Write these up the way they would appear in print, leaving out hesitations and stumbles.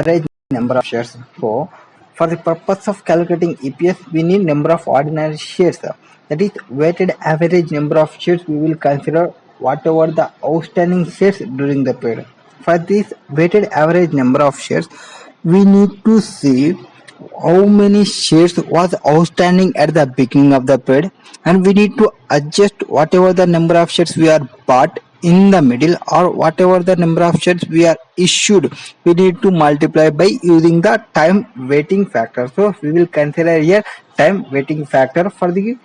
average number of shares. So, for the purpose of calculating EPS, we need number of ordinary shares. That is weighted average number of shares. We will consider whatever the outstanding shares during the period. For this weighted average number of shares, we need to see how many shares was outstanding at the beginning of the period, and we need to adjust whatever the number of shares we are bought in the middle or whatever the number of shares we are issued, we need to multiply by using the time weighting factor. So we will consider here time weighting factor for the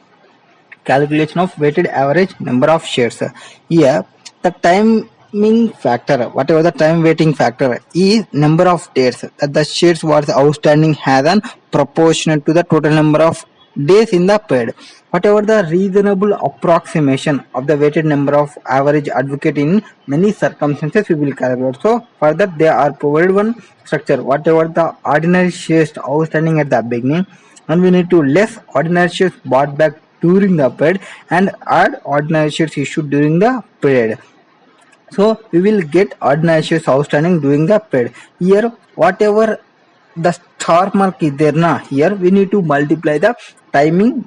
calculation of weighted average number of shares. Here the timing factor, whatever the time weighting factor is number of days that the shares was outstanding has an proportional to the total number of days in the period. Whatever the reasonable approximation of the weighted number of average advocate in many circumstances we will calculate. So further they are provided one structure, whatever the ordinary shares outstanding at the beginning, and we need to less ordinary shares bought back during the period and add ordinary shares issued during the period. So we will get ordinary shares outstanding during the period. Here whatever the star mark is there na, here we need to multiply the time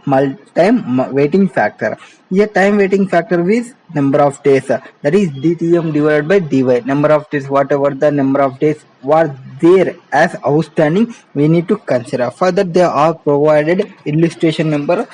weighting factor. Here time weighting factor is number of days, that is DTM divided by dy, number of days, whatever the number of days was there as outstanding we need to consider. Further they are provided illustration number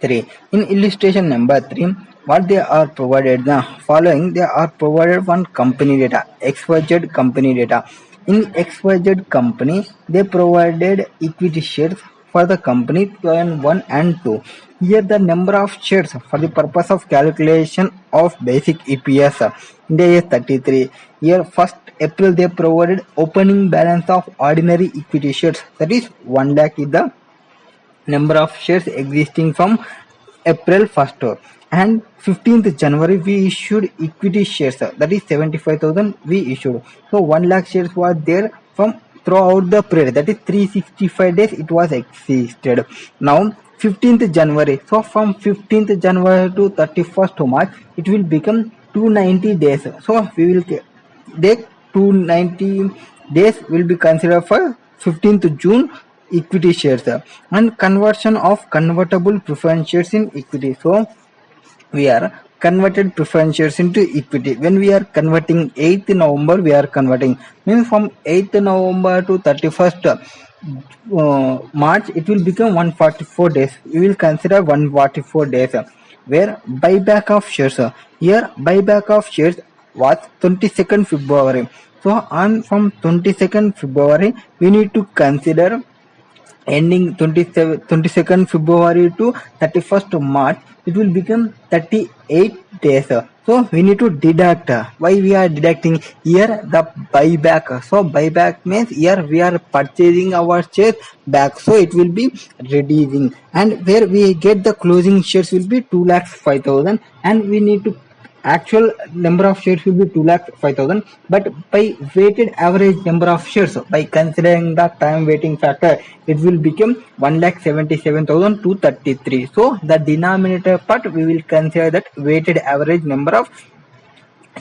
3. In illustration number 3, what they are provided the following, they are provided one company data, XYZ company data. In XYZ company, they provided equity shares for the company 1 and 2. Here the number of shares for the purpose of calculation of basic EPS, India is 33. Here 1st April they provided opening balance of ordinary equity shares, that is 1 lakh is the number of shares existing from April 1st, and 15th January we issued equity shares, that is 75,000 we issued. So 1 lakh shares was there from throughout the period, that is 365 days it was existed. Now 15th January, so from 15th January to 31st March it will become 290 days. So we will take 290 days will be considered for 15th June equity shares, and conversion of convertible preference shares in equity. So we are converted preference shares into equity. When we are converting 8th November, we are converting, means from 8th November to 31st March it will become 144 days. We will consider 144 days. Where buyback of shares, here buyback of shares was 22nd February. So on from 22nd February we need to consider ending 22nd February to 31st March, it will become 38 days. So we need to deduct. Why we are deducting? Here the buyback. So buyback means here we are purchasing our shares back. So it will be reducing. And where we get the closing shares will be 2,05,000, and we need to actual number of shares will be 2,05,000, but by weighted average number of shares, by considering the time weighting factor, it will become 1,77,233. So the denominator part we will consider that weighted average number of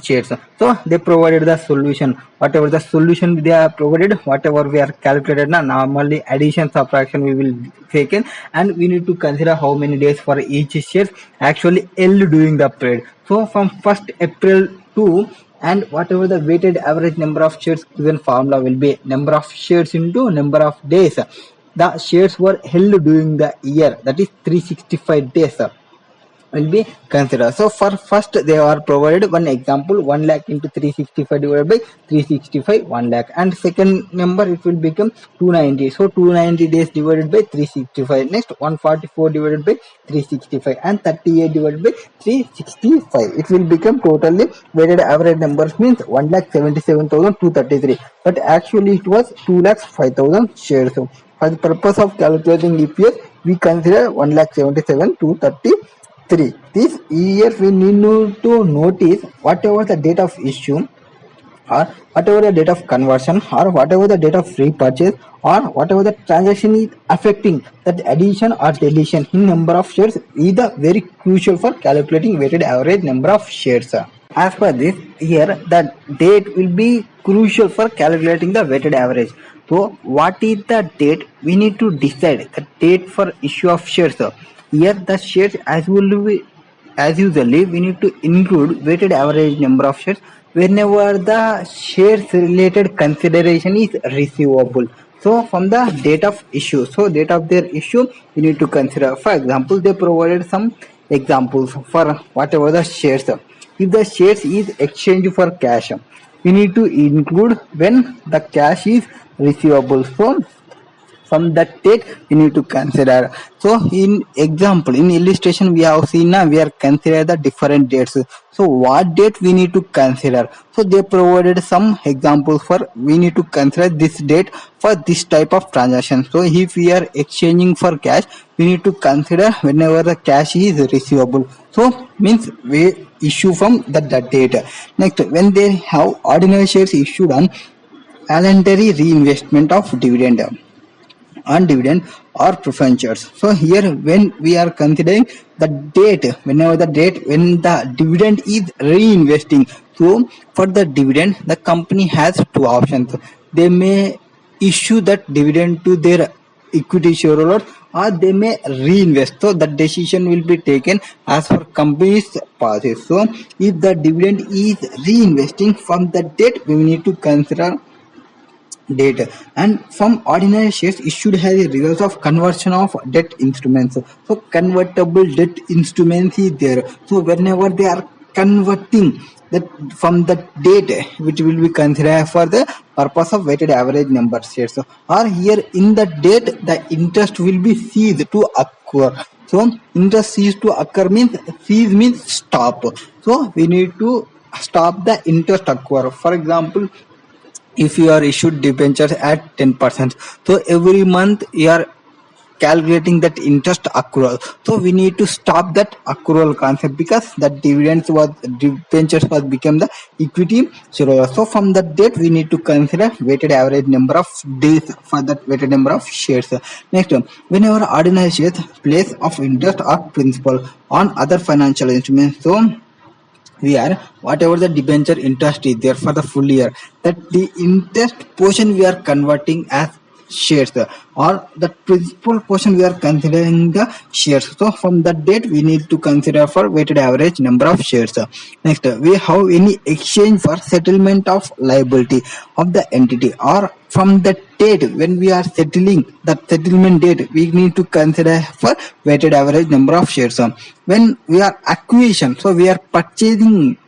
shares. So they provided the solution, whatever the solution they are provided, whatever we are calculated now, normally addition subtraction we will take in, and we need to consider how many days for each share actually held during the period. So from 1st April to, and whatever the weighted average number of shares given formula will be number of shares into number of days the shares were held during the year, that is 365 days will be considered. So for first they are provided one example, 1 lakh into 365 divided by 365, 1 lakh, and second number it will become 290. So 290 days divided by 365, next 144 divided by 365, and 38 divided by 365. It will become totally weighted average numbers means 1,77,233, but actually it was 2,05,000 shares. So for the purpose of calculating EPS, we consider 1,77,233. This year we need to notice whatever the date of issue, or whatever the date of conversion, or whatever the date of repurchase, or whatever the transaction is affecting, that addition or deletion in number of shares is the very crucial for calculating weighted average number of shares. As per this, here the date will be crucial for calculating the weighted average. So what is the date? We need to decide the date for issue of shares. Here the shares as usually we need to include weighted average number of shares whenever the shares related consideration is receivable. So from the date of issue, so date of their issue we need to consider. For example, they provided some examples for whatever the shares. If the shares is exchanged for cash, we need to include when the cash is receivable. So from that date we need to consider. So in example, in illustration we have seen now we are consider the different dates. So what date we need to consider? So they provided some examples for we need to consider this date for this type of transaction. So if we are exchanging for cash, we need to consider whenever the cash is receivable. So means we issue from that date. Next, when they have ordinary shares issued on voluntary reinvestment of dividend on dividend or preference shares. So here when we are considering the date, whenever the date when the dividend is reinvesting. So for the dividend, the company has two options. They may issue that dividend to their equity shareholders or they may reinvest. So the decision will be taken as per company's policy. So if the dividend is reinvesting, from the date we need to consider date. And from ordinary shares issued as a result of conversion of debt instruments. So convertible debt instruments is there. So whenever they are converting that from the date which will be considered for the purpose of weighted average number shares, or here in the date the interest will be ceased to occur. So interest ceased to occur means cease means stop. So we need to stop the interest occur. For example, if you are issued debentures at 10%, so every month you are calculating that interest accrual. So we need to stop that accrual concept because that debentures was become the equity shareholder. So from that date we need to consider weighted average number of days for that weighted number of shares. Next, whenever ordinary shares place of interest or principal on other financial instruments, so we are whatever the debenture interest is there for the full year, that the interest portion we are converting as shares, or the principal portion we are considering the shares. So from that date we need to consider for weighted average number of shares. Next, we have any exchange for settlement of liability of the entity, or from the date when we are settling that settlement date we need to consider for weighted average number of shares. When we are acquisition, so we are purchasing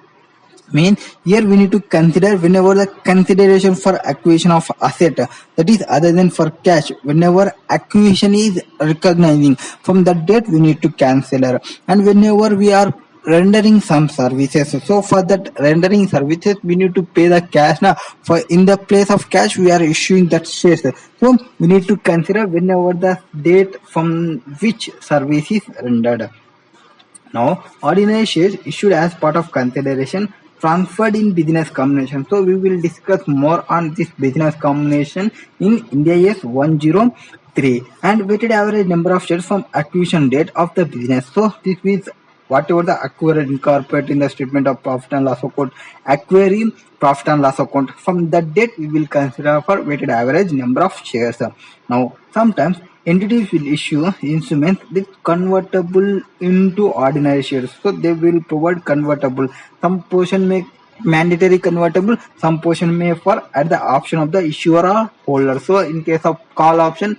mean here we need to consider whenever the consideration for acquisition of asset, that is other than for cash, whenever acquisition is recognizing, from that date we need to consider. And whenever we are rendering some services, so for that rendering services we need to pay the cash now. For in the place of cash we are issuing that shares. So we need to consider whenever the date from which service is rendered. Now, ordinary shares issued as part of consideration transferred in business combination. So we will discuss more on this business combination in INDAS 103, and weighted average number of shares from acquisition date of the business. So this is whatever the acquired incorporate in the statement of profit and loss account, acquiring profit and loss account. From that date we will consider for weighted average number of shares. Now sometimes entities will issue instruments with convertible into ordinary shares. So they will provide convertible. Some portion may mandatory convertible, some portion may for at the option of the issuer or holder. So in case of call option,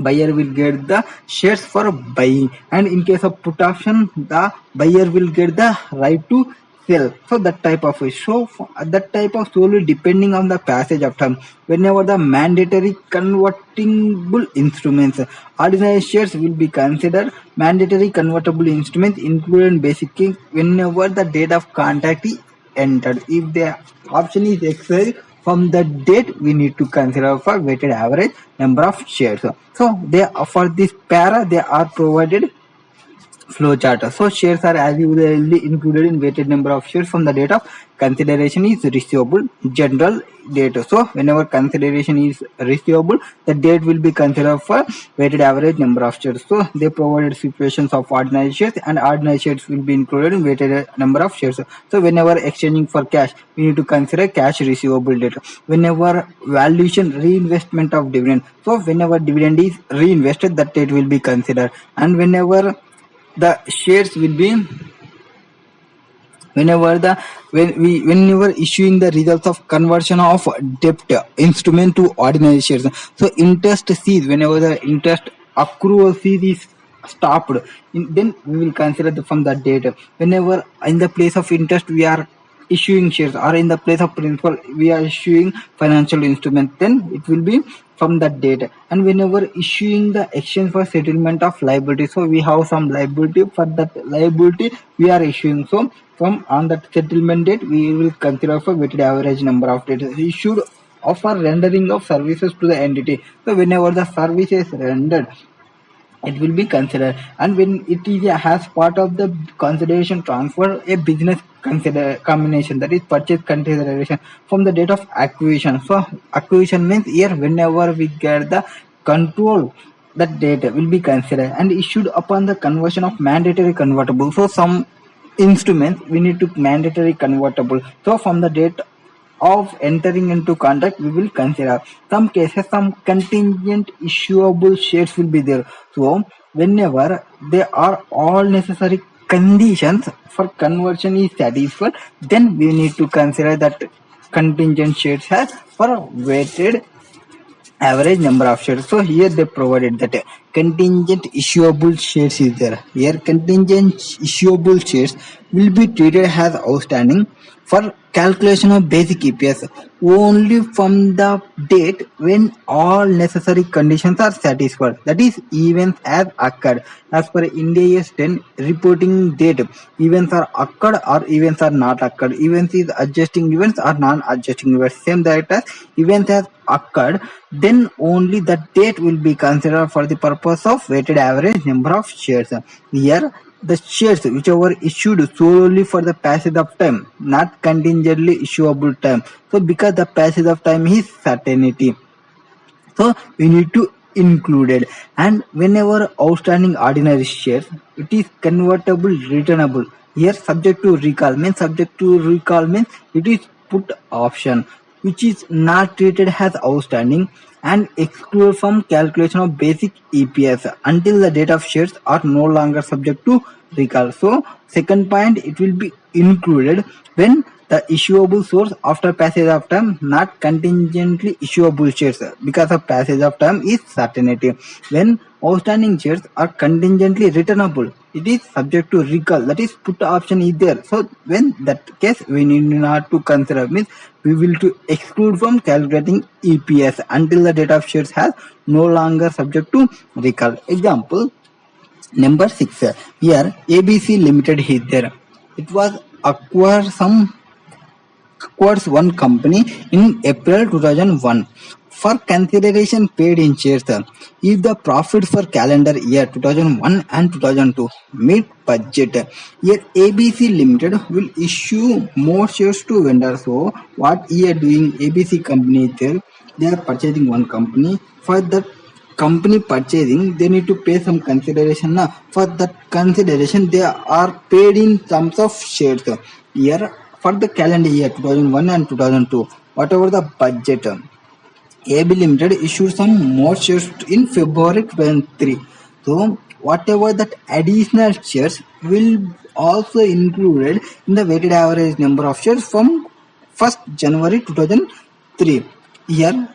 buyer will get the shares for buying, and in case of put option the buyer will get the right to sell. So that type of issue, that type of solely depending on the passage of time. Whenever the mandatory convertible instruments, ordinary shares will be considered mandatory convertible instruments including basic key whenever the date of contract is entered. If the option is expired, from the date we need to consider for weighted average number of shares. So they for this para they are provided flow chart. So shares are as usually included in weighted number of shares from the date of consideration is receivable general date. So whenever consideration is receivable, the date will be considered for weighted average number of shares. So they provided situations of ordinary shares, and ordinary shares will be included in weighted number of shares. So whenever exchanging for cash, we need to consider cash receivable date. Whenever valuation reinvestment of dividend, so whenever dividend is reinvested, that date will be considered. And whenever the shares will be whenever issuing the results of conversion of debt instrument to ordinary shares. So interest cease whenever the interest accrual cease is stopped, then we will consider from that date. Whenever in the place of interest we are issuing shares, or in the place of principal we are issuing financial instrument, then it will be from that date. And whenever issuing the exchange for settlement of liability, so we have some liability, for that liability we are issuing, so from on that settlement date we will consider for weighted average number of days issued for rendering of services to the entity. So whenever the service is rendered, it will be considered. And when it is has part of the consideration transfer a business combination, that is purchase consideration from the date of acquisition. So acquisition means here whenever we get the control, that date will be considered. And issued upon the conversion of mandatory convertible, so some instruments we need to mandatory convertible, so from the date of entering into contract we will consider. Some cases some contingent issuable shares will be there. So whenever there are all necessary conditions for conversion is satisfied, then we need to consider that contingent shares has for weighted average number of shares. So here they provided that contingent issuable shares is there. Here contingent issuable shares will be treated as outstanding for calculation of basic EPS only from the date when all necessary conditions are satisfied, that is events have occurred. As per INDAS 10 reporting date, events are occurred or events are not occurred. Events is adjusting events or non-adjusting events. Same that as events has occurred, then only the date will be considered for the purpose of weighted average number of shares. Here the shares which were issued solely for the passage of time, not contingently issuable time. So because the passage of time is certainty, so we need to include it. And whenever outstanding ordinary shares, it is convertible returnable. Here subject to recall means it is put option which is not treated as outstanding and excluded from calculation of basic EPS until the date of shares are no longer subject to recall. So second point, it will be included when the issuable source after passage of time, not contingently issuable shares because of passage of time is certainty. When outstanding shares are contingently returnable, it is subject to recall, that is put option is there. So when that case we need not to consider, means we will to exclude from calculating EPS until the date of shares has no longer subject to recall. Example number 6. Here ABC Limited is there. It was acquired one company in April 2001 for consideration paid in shares. If the profit for calendar year 2001 and 2002 meet budget, here ABC Limited will issue more shares to vendors. So what he are doing, ABC company is there, they are purchasing one company. For that company purchasing, they need to pay some consideration. For that consideration they are paid in terms of shares. Here for the calendar year 2001 and 2002, whatever the budget, AB Limited issued some more shares in February 2023. So whatever that additional shares will also included in the weighted average number of shares from 1st January 2003. Here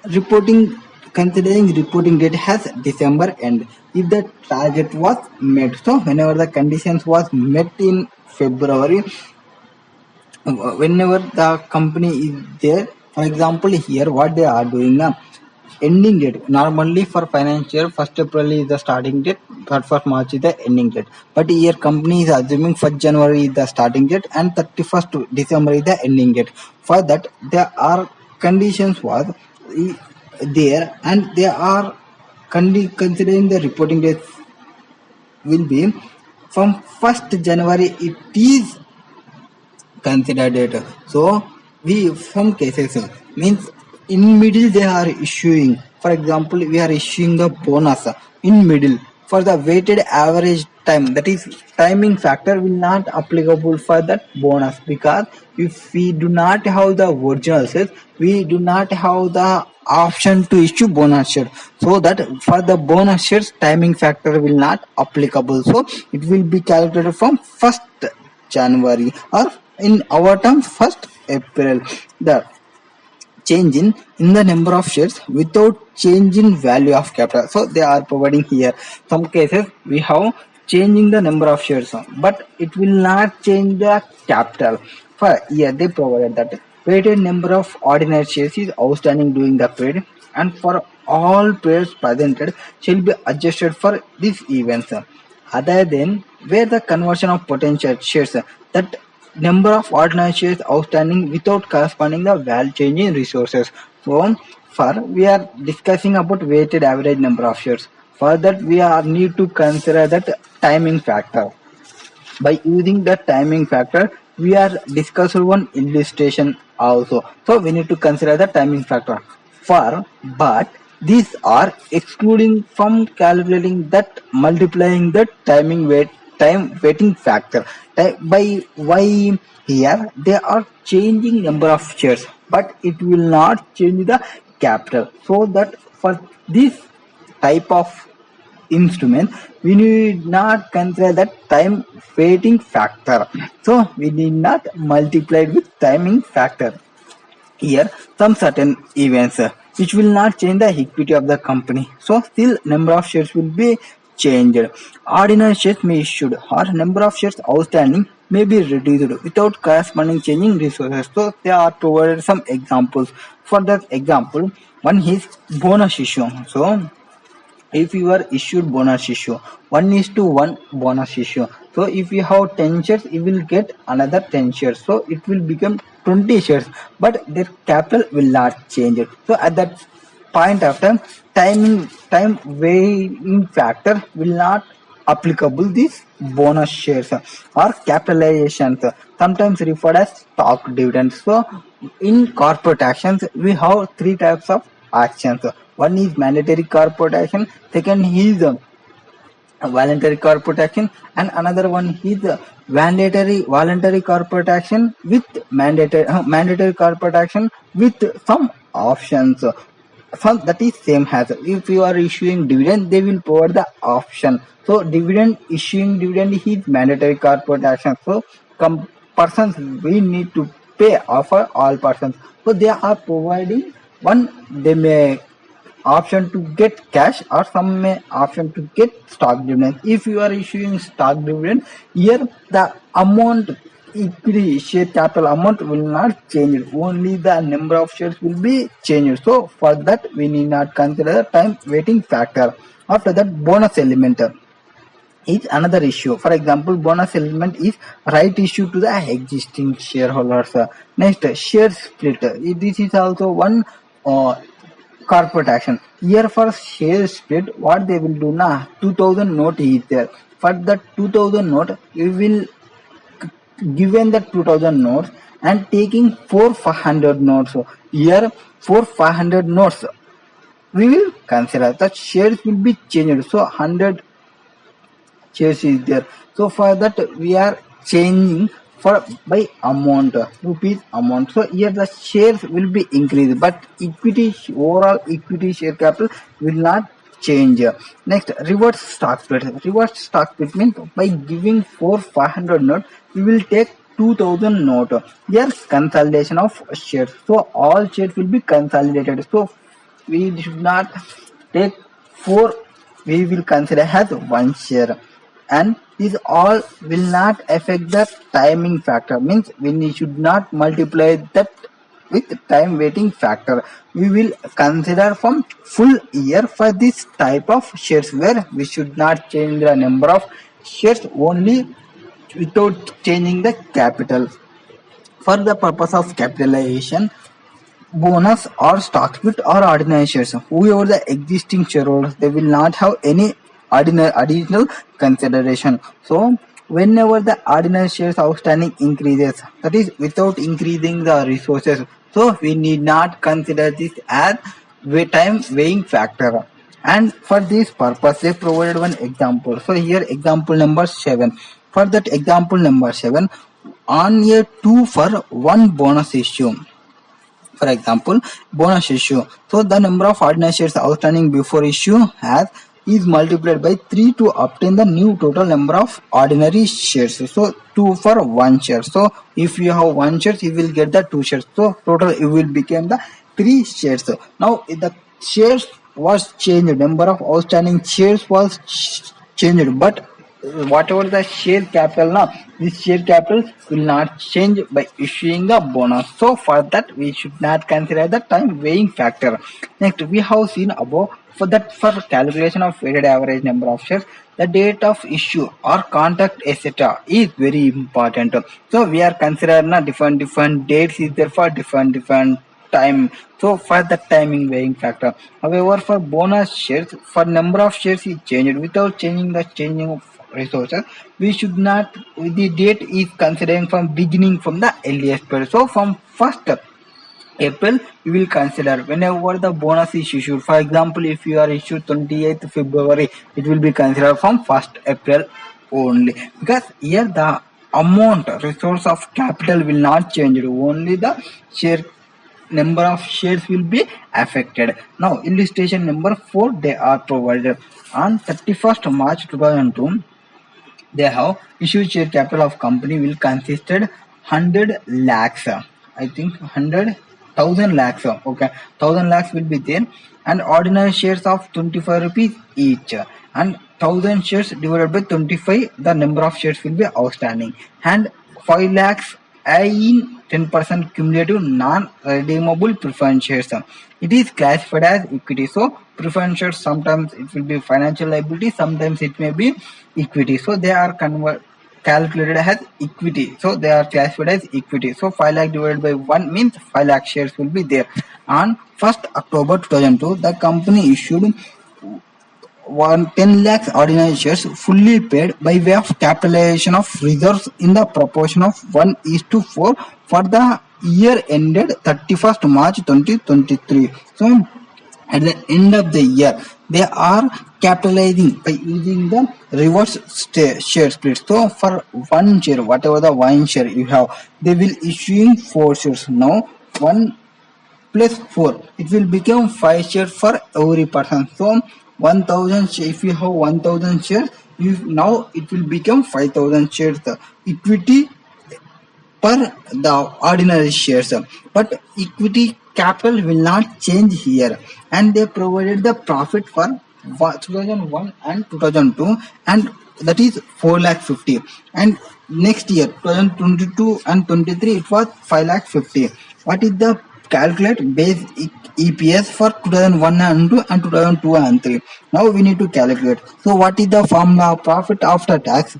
considering reporting date has December end if the target was met. So whenever the conditions was met in February, whenever the company is there, for example here what they are doing now, ending date normally for financial 1st April is the starting date, 1st March is the ending date, but here company is assuming 1st January is the starting date and 31st December is the ending date. For that there are conditions was there, and they are considering the reporting date will be from 1st January it is considered it. So we some cases means in middle they are issuing. For example, we are issuing the bonus in middle for the weighted average time. That is timing factor will not applicable for that bonus, because if we do not have the original shares, we do not have the option to issue bonus shares. So that for the bonus shares timing factor will not applicable. So it will be calculated from 1st January, or in our terms 1st April. The change in the number of shares without change in value of capital. So they are providing here. Some cases we have changing the number of shares, but it will not change the capital. For here they provided that weighted number of ordinary shares is outstanding during the period, and for all periods presented shall be adjusted for these events, other than where the conversion of potential shares, that number of ordinary shares outstanding without corresponding the value change in resources. So for we are discussing about weighted average number of shares. For that we are need to consider that timing factor. By using the timing factor, we are discussing one illustration also. So we need to consider the timing factor. But these are excluding from calculating that multiplying the time weighting factor. By why here they are changing number of shares, but it will not change the capital. So that for this type of instrument we need not consider that time weighting factor, so we need not multiply it with timing factor. Here some certain events which will not change the equity of the company, so still number of shares will be changed. Ordinary shares may issued or number of shares outstanding may be reduced without corresponding changing resources. So they are provided some examples. For that example, one is bonus issue. So if you are issued bonus issue 1:1 bonus issue, so if you have 10 shares you will get another 10 shares, so it will become 20 shares, but their capital will not change it. So at that point of time weighing factor will not applicable these bonus shares or capitalizations, sometimes referred as stock dividends. So in corporate actions we have three types of actions. One is mandatory corporate action, second is voluntary corporate action, and another one is voluntary corporate action with mandatory corporate action with some options. Some that is same as if you are issuing dividend they will provide the option. So issuing dividend is mandatory corporate action, so persons we need to pay offer all persons, so they are providing one, they may option to get cash or some may option to get stock dividend. If you are issuing stock dividend, here the amount equity share capital amount will not change, only the number of shares will be changed. So for that we need not consider the time weighting factor. After that, bonus element is another issue. For example, bonus element is right issue to the existing shareholders. Next, share split. This is also one corporate action. Here for share split, what they will do now, 2000 note is there. For that 2000 note, we will given the 2000 notes and taking 4 500 notes. So here 4 500 notes we will consider that shares will be changed. So 100 shares is there. So for that we are changing for by amount, rupees amount. So here the shares will be increased, but overall equity share capital will not change. Next, reverse stock split. Reverse stock split means by giving 4 500 note we will take 2000 note. Here consolidation of shares. So all shares will be consolidated. So we should not take 4, we will consider as one share, and this all will not affect the timing factor, means we should not multiply that with time weighting factor. We will consider from full year for this type of shares, where we should not change the number of shares only without changing the capital. For the purpose of capitalization, bonus or stock split or ordinary shares, whoever the existing shareholders, they will not have any additional consideration. So whenever the ordinary shares outstanding increases, that is without increasing the resources, so we need not consider this as time weighing factor. And for this purpose, they provided one example. So here example number 7. For that example number 7, on year 2 for one bonus issue. For example, bonus issue. So the number of ordinary shares outstanding before issue is multiplied by 3 to obtain the new total number of ordinary shares. So 2 for 1 share. So if you have 1 share, you will get the 2 shares. So total it will become the 3 shares. Now the shares was changed. Number of outstanding shares was changed, but whatever the share capital now, this share capital will not change by issuing the bonus. So for that we should not consider the time weighing factor. Next we have seen above for calculation of weighted average number of shares, the date of issue or contact etc. is very important. So we are considering different dates is there for different time. So for the timing weighing factor. However, for bonus shares, for number of shares is changed without changing of resources. We should not, the date is considering from beginning from the earliest period. So from 1st April, you will consider whenever the bonus is issued. For example, if you are issued 28th February, it will be considered from 1st April only. Because here the amount, resource of capital will not change. Only the share number of shares will be affected. Now illustration number 4, they are provided on 31st March 2002. They have issued share capital of company will consisted 100 lakhs. I think 100,000 lakhs. Okay, 1,000 lakhs will be there, and ordinary shares of 25 rupees each, and 1,000 shares divided by 25, the number of shares will be outstanding, and 5 lakhs in 10% cumulative non-redeemable preference shares. It is classified as equity. So preference shares, sometimes it will be financial liability, sometimes it may be equity. So they are calculated as equity. So they are classified as equity. So 5 lakh divided by 1 means 5 lakh shares will be there. On 1st October 2002, the company issued 10 lakhs ordinary shares fully paid by way of capitalization of reserves in the proportion of 1:4 for the year ended 31st March 2023. So at the end of the year, they are capitalizing by using the reverse share split. So for 1 share, whatever the 1 share you have, they will issuing 4 shares. Now 1 plus 4, it will become 5 shares for every person. So 1,000 shares, if you have 1,000 shares, now it will become 5,000 shares. The equity per the ordinary shares, but equity capital will not change here. And they provided the profit for 2001 and 2002, and that is 4,50,000. And next year 2022 and 23, it was 5,50,000. What is the calculate base EPS for 2001 and 2 and 2002 and 3? Now we need to calculate. So what is the formula? Profit after tax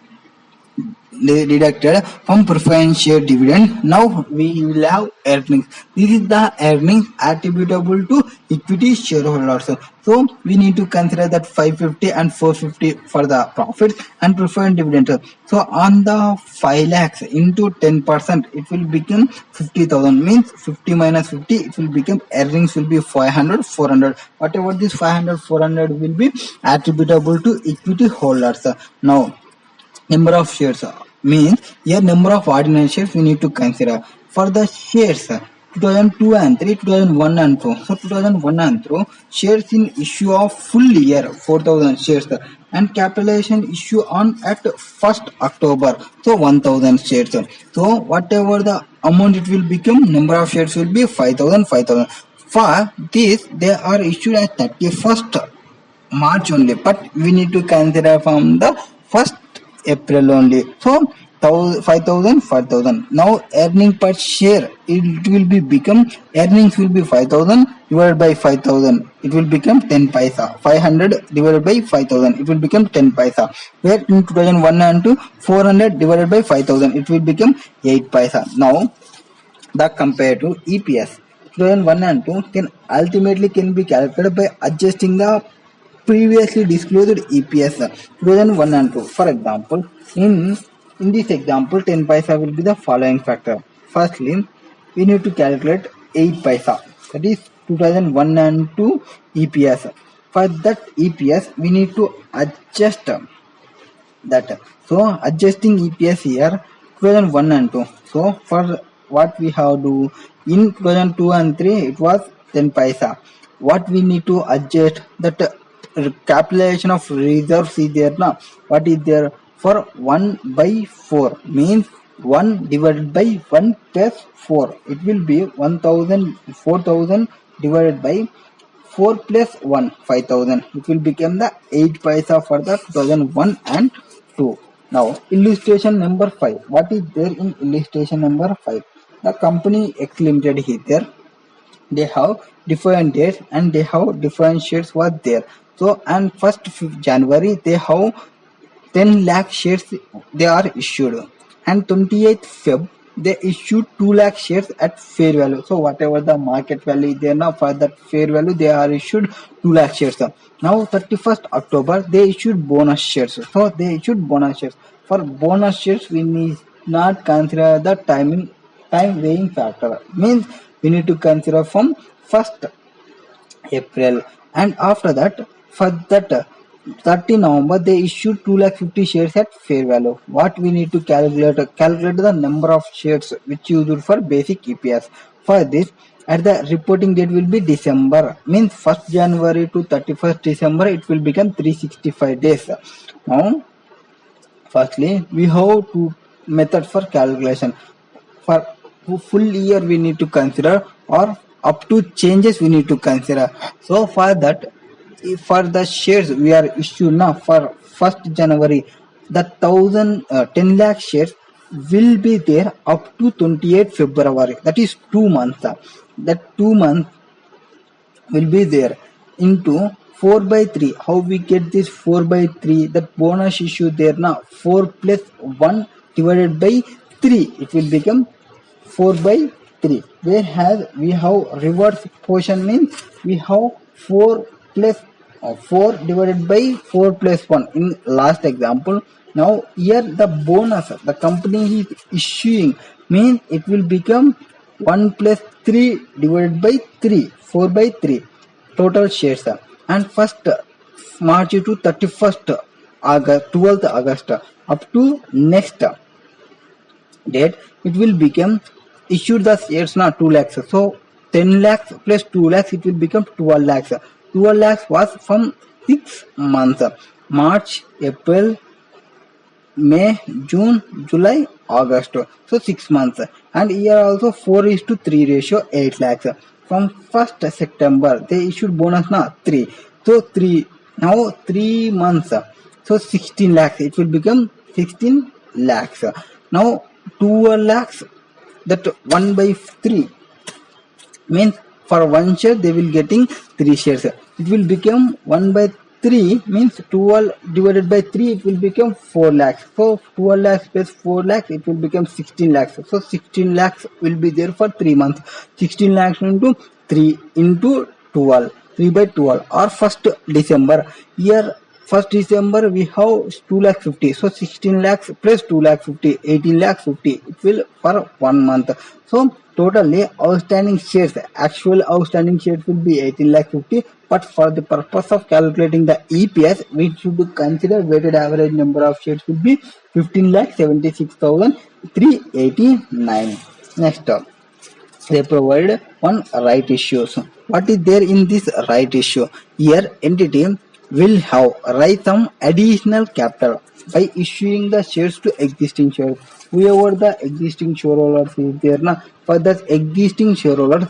deducted from preference share dividend. Now we will have earnings. This is the earnings attributable to equity shareholders. So we need to consider that 550 and 450 for the profit and preferred dividend. So on the 5 lakhs into 10%, it will become 50,000. Means 50 minus 50, it will become earnings will be 500, 400. Whatever this 500, 400 will be attributable to equity holders. Now number of shares means here number of ordinary shares we need to consider. For the shares 2002 and 3, 2001 and 2. So 2001 and 2 shares in issue of full year 4,000 shares, and capitalization issue on at 1st October. So 1,000 shares. So whatever the amount it will become, number of shares will be 5,000, 5,000. For this they are issued at 31st March only, but we need to consider from the 1st April only. So 5,000, 5,000. Now earning per share, it will be become, earnings will be 5,000 divided by 5,000. It will become 10 paisa. 500 divided by 5,000. It will become 10 paisa. Where in 2001 and 2, 400 divided by 5,000. It will become 8 paisa. Now the compared to EPS 2001 and 2 can ultimately be calculated by adjusting the previously disclosed EPS 2001 and 2. For example, in this example, 10 paisa will be the following factor. Firstly, we need to calculate 8 paisa, that is 2001 and 2 EPS. For that EPS, we need to adjust that. So adjusting EPS here 2001 and 2. So for what we have to in 2002 and 3 it was 10 paisa. What we need to adjust that calculation of reserves is there now. What is there for 1 by 4 means 1 divided by 1 plus 4. It will be 1000 4000 divided by 4 plus 1 5000. It will become the 8 paisa for the 2001 and 2. Now illustration number 5. What is there in illustration number 5? The company X Limited is there. They have different dates and they have different shares was there. So and first January they have 10 lakh shares they are issued, and 28th Feb they issued 2 lakh shares at fair value. So whatever the market value is there now, for that fair value they are issued 2 lakh shares. Now 31st October they issued bonus shares. So they issued bonus shares. For bonus shares we need not consider the time weighing factor. Means we need to consider from 1st April, and after that for that 30 November they issued 250 shares at fair value. What we need to calculate the number of shares which used for basic EPS. For this, at the reporting date will be December, means 1st January to 31st December it will become 365 days. Now firstly we have two methods for calculation. For full year we need to consider, or up to changes we need to consider. So for that, for the shares we are issued now for 1st January, the 10 lakh shares will be there up to 28 February. That is 2 months. That 2 months will be there into 4 by 3. How we get this 4 by 3? That bonus issue there now. 4 plus 1 divided by 3. It will become 4 by 3. Whereas we have reverse portion means we have 4 plus 4 divided by 4 plus 1 in last example. Now here the bonus the company is issuing means it will become 1 plus 3 divided by 3, 4 by 3 total shares. And first March to 31st August, 12th August up to next date it will become issued the shares now 2 lakhs. So 10 lakhs plus 2 lakhs it will become 12 lakhs. 12 lakhs was from 6 months: March, April, May, June, July, August. So 6 months. And here also 4:3 ratio 8 lakhs. From 1st September they issued bonus now 3. So 3 now 3 months. So 16 lakhs it will become 16 lakhs. Now 12 lakhs, that 1 by 3 means for 1 share they will getting 3 shares. It will become 1 by 3 means 12 divided by 3 it will become 4 lakhs. So 12 lakhs plus 4 lakhs it will become 16 lakhs. So 16 lakhs will be there for 3 months. 16 lakhs into 3 into 12, 3 by 12, or 1st December. Here 1st December we have 2 lakh 50. So 16 lakhs plus 2 lakh 50, 18 lakh 50. It will for 1 month. So totally outstanding shares, actual outstanding shares will be 18 lakh 50. But for the purpose of calculating the EPS, we should consider weighted average number of shares will be 15 lakh 76,389. Next up, they provide one right issues. What is there in this right issue? Here entity will have raise some additional capital by issuing the shares to existing shares. Whoever the existing shareholders is there now, for that existing shareholders